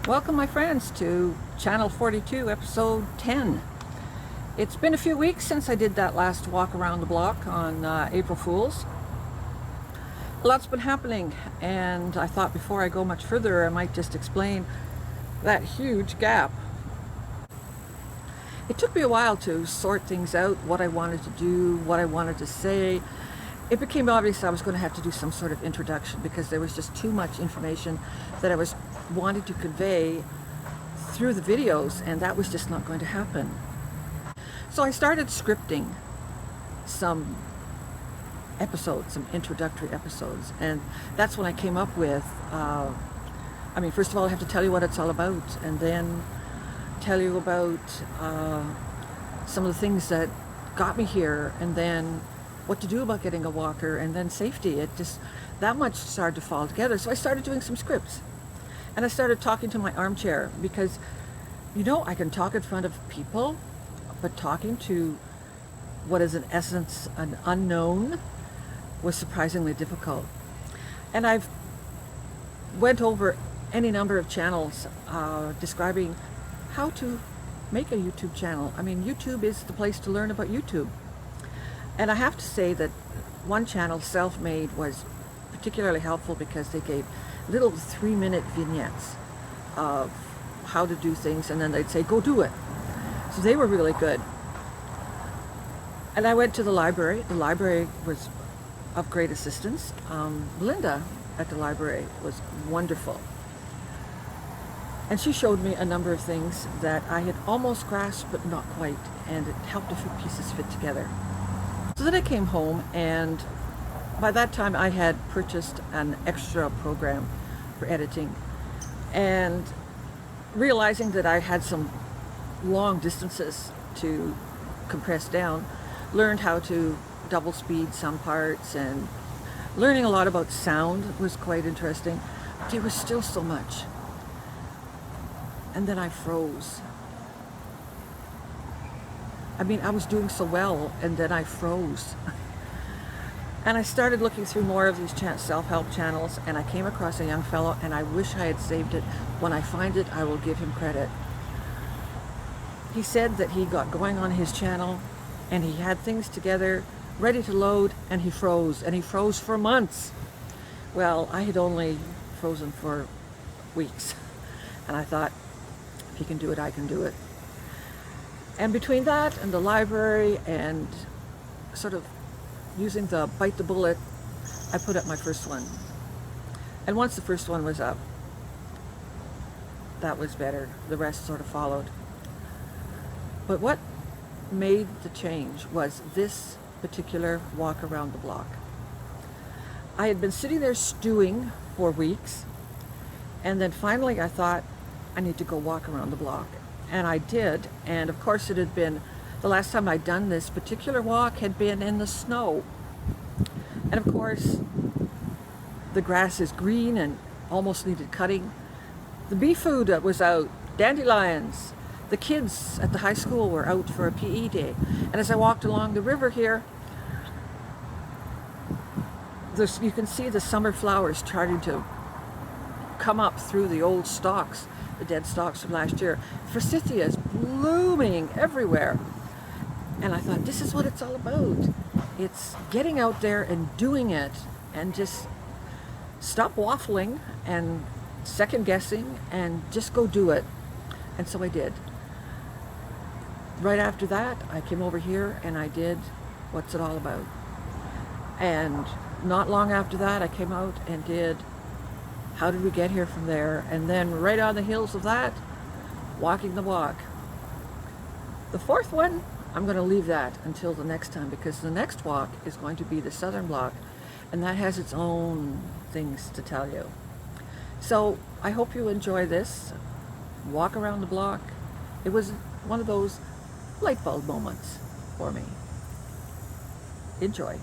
Welcome, my friends, to Channel 42, Episode 10. It's been a few weeks since I did that last walk around the block on April Fool's. A lot's been happening, and I thought before I go much further, I might just explain that huge gap. It took me a while to sort things out, what I wanted to do, what I wanted to say. It became obvious I was going to have to do some sort of introduction because there was just too much information that I was wanting to convey through the videos, and that was just not going to happen. So I started scripting some episodes, some introductory episodes, and that's when I came up with, first of all I have to tell you what it's all about, and then tell you about some of the things that got me here, and then what to do about getting a walker, and then safety. It just, that much started to fall together. So I started doing some scripts, and I started talking to my armchair because, I can talk in front of people, but talking to what is in essence an unknown was surprisingly difficult. And I've went over any number of channels describing how to make a YouTube channel. YouTube is the place to learn about YouTube. And I have to say that one channel, Self-Made, was particularly helpful because they gave little 3-minute vignettes of how to do things, and then they'd say, go do it. So they were really good. And I went to the library. The library was of great assistance. Linda at the library was wonderful. And she showed me a number of things that I had almost grasped, but not quite, and it helped a few pieces fit together. So then I came home, and by that time I had purchased an extra program for editing, and realizing that I had some long distances to compress down, learned how to double speed some parts, and learning a lot about sound was quite interesting. But there was still so much. And then I froze. I was doing so well, and then I froze. And I started looking through more of these self-help channels, and I came across a young fellow, and I wish I had saved it. When I find it, I will give him credit. He said that he got going on his channel, and he had things together, ready to load, and he froze for months. Well, I had only frozen for weeks, and I thought, if he can do it, I can do it. And between that and the library and sort of using the bite the bullet, I put up my first one. And once the first one was up, that was better. The rest sort of followed. But what made the change was this particular walk around the block. I had been sitting there stewing for weeks, and then finally I thought, I need to go walk around the block. And I did, and of course it had been, the last time I'd done this particular walk had been in the snow. And of course, the grass is green and almost needed cutting. The bee food was out, dandelions. The kids at the high school were out for a PE day. And as I walked along the river here, you can see the summer flowers starting to come up through the old stalks, the dead stalks from last year. Forsythias blooming everywhere. And I thought, this is what it's all about. It's getting out there and doing it, and just stop waffling and second guessing and just go do it. And so I did. Right after that, I came over here and I did What's It All About. And not long after that, I came out and did How Did We Get Here From There? And then right on the heels of that, Walking the Walk. The fourth one, I'm going to leave that until the next time, because the next walk is going to be the Southern Block, and that has its own things to tell you. So I hope you enjoy this walk around the block. It was one of those light bulb moments for me. Enjoy.